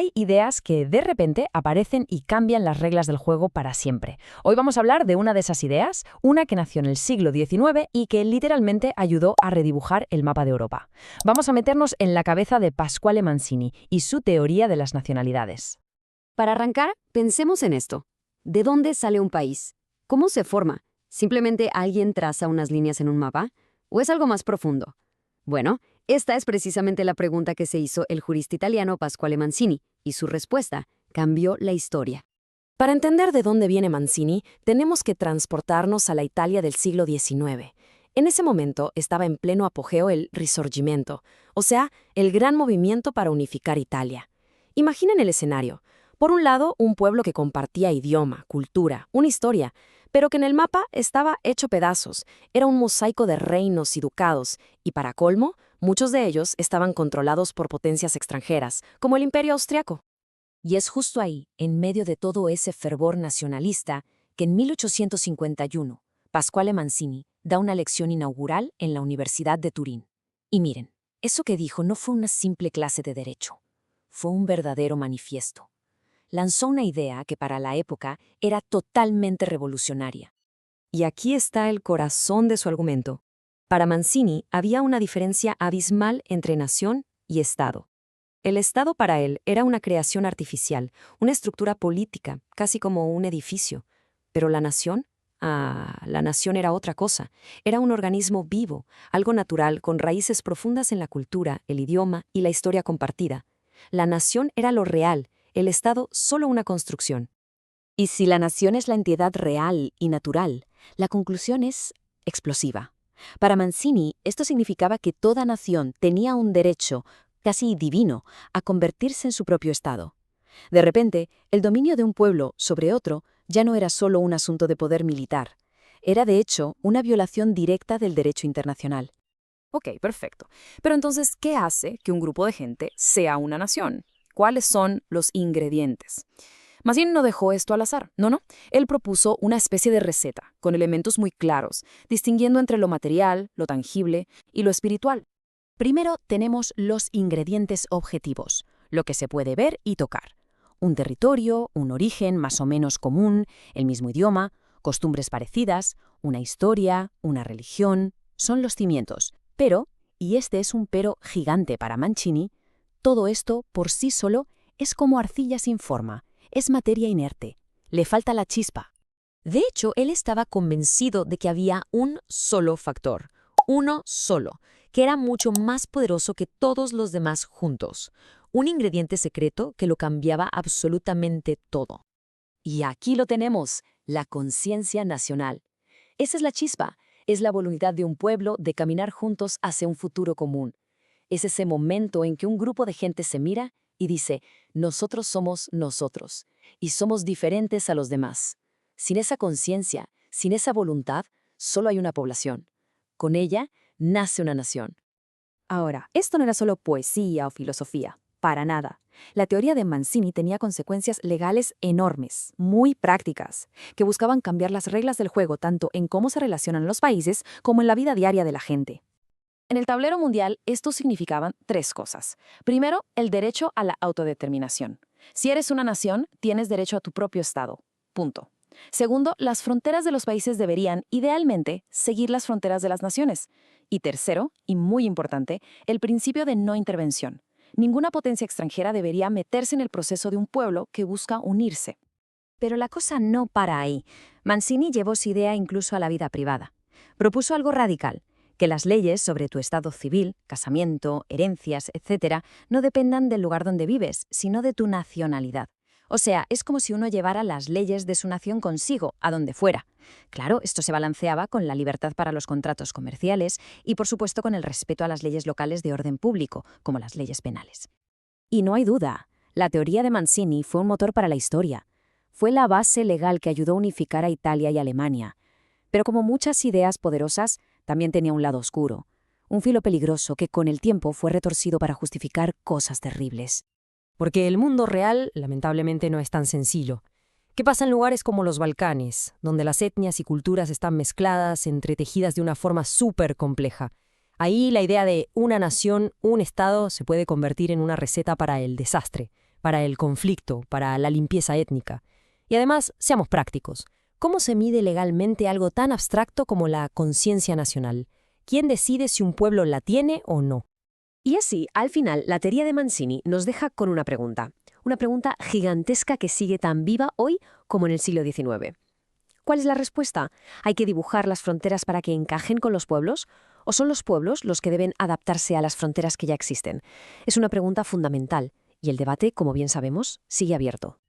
Hay ideas que de repente aparecen y cambian las reglas del juego para siempre. Hoy vamos a hablar de una de esas ideas, una que nació en el siglo XIX y que literalmente ayudó a redibujar el mapa de Europa. Vamos a meternos en la cabeza de Pasquale Mancini y su teoría de las nacionalidades. Para arrancar, pensemos en esto. ¿De dónde sale un país? ¿Cómo se forma? ¿Simplemente alguien traza unas líneas en un mapa? ¿O es algo más profundo? Bueno, esta es precisamente la pregunta que se hizo el jurista italiano Pasquale Mancini, y su respuesta cambió la historia. Para entender de dónde viene Mancini, tenemos que transportarnos a la Italia del siglo XIX. En ese momento estaba en pleno apogeo el Risorgimento, o sea, el gran movimiento para unificar Italia. Imaginen el escenario. Por un lado, un pueblo que compartía idioma, cultura, una historia, pero que en el mapa estaba hecho pedazos. Era un mosaico de reinos y ducados, y para colmo, muchos de ellos estaban controlados por potencias extranjeras, como el Imperio Austriaco. Y es justo ahí, en medio de todo ese fervor nacionalista, que en 1851 Pasquale Mancini da una lección inaugural en la Universidad de Turín. Y miren, eso que dijo no fue una simple clase de derecho, fue un verdadero manifiesto. Lanzó una idea que para la época era totalmente revolucionaria. Y aquí está el corazón de su argumento. Para Mancini había una diferencia abismal entre nación y Estado. El Estado para él era una creación artificial, una estructura política, casi como un edificio. Pero la nación era otra cosa. Era un organismo vivo, algo natural con raíces profundas en la cultura, el idioma y la historia compartida. La nación era lo real, el Estado solo una construcción. Y si la nación es la entidad real y natural, la conclusión es explosiva. Para Mancini, esto significaba que toda nación tenía un derecho, casi divino, a convertirse en su propio Estado. De repente, el dominio de un pueblo sobre otro ya no era solo un asunto de poder militar. Era, de hecho, una violación directa del derecho internacional. Ok, perfecto. Pero entonces, ¿qué hace que un grupo de gente sea una nación? ¿Cuáles son los ingredientes? Mancini no dejó esto al azar, no. Él propuso una especie de receta, con elementos muy claros, distinguiendo entre lo material, lo tangible y lo espiritual. Primero tenemos los ingredientes objetivos, lo que se puede ver y tocar. Un territorio, un origen más o menos común, el mismo idioma, costumbres parecidas, una historia, una religión, son los cimientos. Pero, y este es un pero gigante para Mancini, todo esto por sí solo es como arcilla sin forma, es materia inerte, le falta la chispa. De hecho, él estaba convencido de que había un solo factor, uno solo, que era mucho más poderoso que todos los demás juntos, un ingrediente secreto que lo cambiaba absolutamente todo. Y aquí lo tenemos, la conciencia nacional. Esa es la chispa, es la voluntad de un pueblo de caminar juntos hacia un futuro común. Es ese momento en que un grupo de gente se mira y dice, nosotros somos nosotros, y somos diferentes a los demás. Sin esa conciencia, sin esa voluntad, solo hay una población. Con ella, nace una nación. Ahora, esto no era solo poesía o filosofía, para nada. La teoría de Mancini tenía consecuencias legales enormes, muy prácticas, que buscaban cambiar las reglas del juego tanto en cómo se relacionan los países como en la vida diaria de la gente. En el tablero mundial, esto significaban tres cosas. Primero, el derecho a la autodeterminación. Si eres una nación, tienes derecho a tu propio Estado. Punto. Segundo, las fronteras de los países deberían, idealmente, seguir las fronteras de las naciones. Y tercero, y muy importante, el principio de no intervención. Ninguna potencia extranjera debería meterse en el proceso de un pueblo que busca unirse. Pero la cosa no para ahí. Mancini llevó su idea incluso a la vida privada. Propuso algo radical, que las leyes sobre tu estado civil, casamiento, herencias, etc., no dependan del lugar donde vives, sino de tu nacionalidad. O sea, es como si uno llevara las leyes de su nación consigo, a donde fuera. Claro, esto se balanceaba con la libertad para los contratos comerciales y, por supuesto, con el respeto a las leyes locales de orden público, como las leyes penales. Y no hay duda, la teoría de Mancini fue un motor para la historia. Fue la base legal que ayudó a unificar a Italia y Alemania. Pero como muchas ideas poderosas, también tenía un lado oscuro, un filo peligroso que con el tiempo fue retorcido para justificar cosas terribles. Porque el mundo real, lamentablemente, no es tan sencillo. ¿Qué pasa en lugares como los Balcanes, donde las etnias y culturas están mezcladas, entretejidas de una forma súper compleja? Ahí la idea de una nación, un Estado, se puede convertir en una receta para el desastre. para el conflicto, para la limpieza étnica. Y además, seamos prácticos. ¿Cómo se mide legalmente algo tan abstracto como la conciencia nacional? ¿Quién decide si un pueblo la tiene o no? Y así, al final, la teoría de Mancini nos deja con una pregunta gigantesca que sigue tan viva hoy como en el siglo XIX. ¿Cuál es la respuesta? ¿Hay que dibujar las fronteras para que encajen con los pueblos? ¿O son los pueblos los que deben adaptarse a las fronteras que ya existen? Es una pregunta fundamental, y el debate, como bien sabemos, sigue abierto.